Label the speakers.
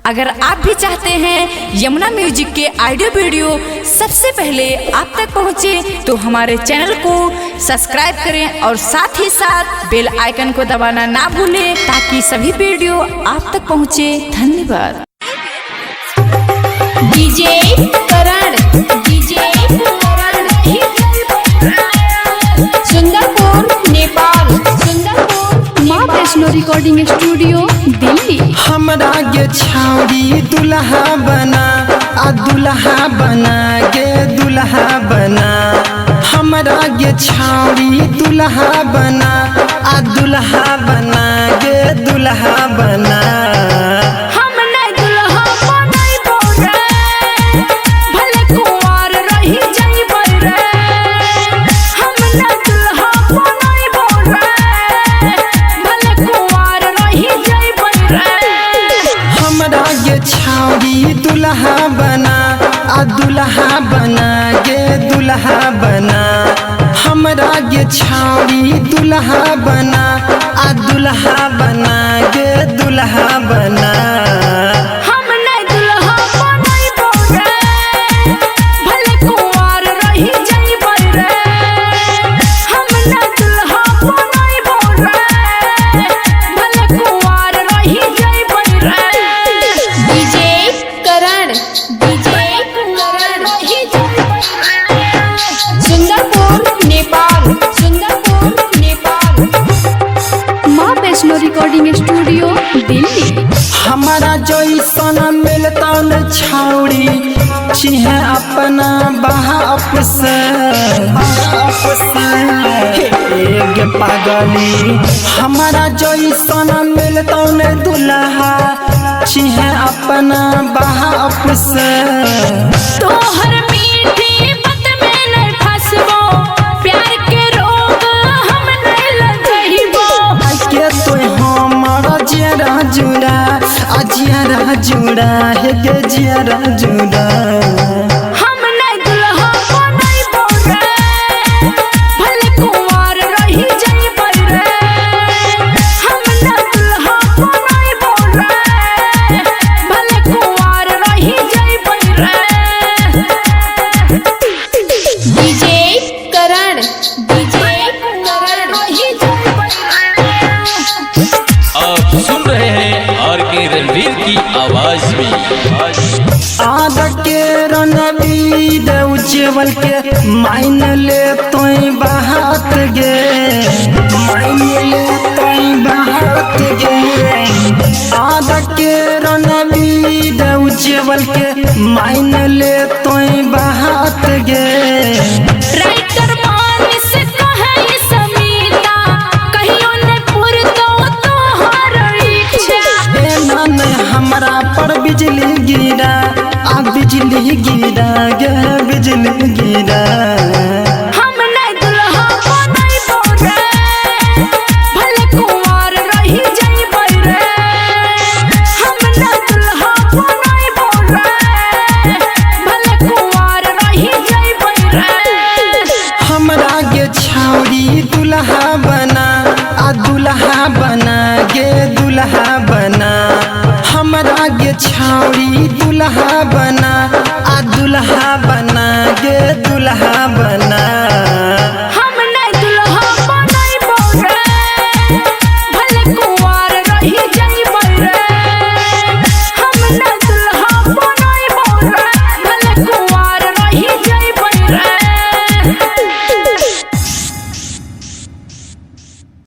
Speaker 1: अगर आप भी चाहते हैं यमुना म्यूजिक के ऑडियो वीडियो सबसे पहले आप तक पहुंचे, तो हमारे चैनल को सब्सक्राइब करें और साथ ही साथ बेल आइकन को दबाना ना भूलें ताकि सभी वीडियो आप तक पहुंचे। धन्यवाद।
Speaker 2: डीजे करण, डीजे करण, सुंदरपुर नेपाल, सुंदरपुर माँ वैष्णो रिकॉर्डिंग स्टूडियो दिल्ली।
Speaker 3: हमरा गे छाउरी दुल्हा बना, आ दुल्हा बना गे दुल्हा बना। हमरा गे छाउरी दुल्हा बना, आ दुल्हा बना गे दुल्हा बना। छाउरी दुल्हा बना, आ दुल्हा बना गे दुल्हा बना। हमरा गे छाउरी दुल्हा बना, आ दुल्हा बना गे दुल्हा बना।
Speaker 2: Recording studio Delhi.
Speaker 3: हमारा जैसन मिलता न छाउरी चिहे अपना बाप से पागली। हमारा जैसन मिलता न दुल्हा चिहे अपना बाप से।
Speaker 2: तोहर मीठी बात में नहीं फंसबो, प्यार के रोग हम नहीं लगइबो।
Speaker 3: के तो हमारा जियरा जुड़ा, आ जियरा जुड़ा है गे जियरा जुड़ा।
Speaker 2: हम नहीं दुल्हा बनइबो रे, भले कुंवार रही जाइबो रे। हम नहीं दुल्हा बनइबो रे, भले कुंवार रही जाइबो रे। डीजे करण, डीजे करण रही जाइबो रे।
Speaker 4: आप सुन रहे हैं आर के रणवीर की आवाज में।
Speaker 3: आदा के रणवीर उज्जवल के माइन ले तोई बात गे, माइन ले तोई बात गे। आदा के रणवीर उज्जवल के माइन ले तोई बात गे।
Speaker 2: राइटर मानिस कहे समीता, कहियो ने पुरतो तोहर इच्छा।
Speaker 3: हमरा पर बिजली गिरा, आ बिजली गिरा गे बिजली गिरा।
Speaker 2: हम नहीं दुल्हा बनइबो रे, भले कुंवार रही जाइबो रे। हम नहीं दुल्हा बनइबो रे, भले कुंवार रही जाइबो रे।
Speaker 3: हमरा गे छाउरी दुल्हा बना, आ दुल्हा बना गे दुल्हा बना। हमरा गे छाउरी दुल्हा बना, आ दुल्हा बना गे दुल्हा बना।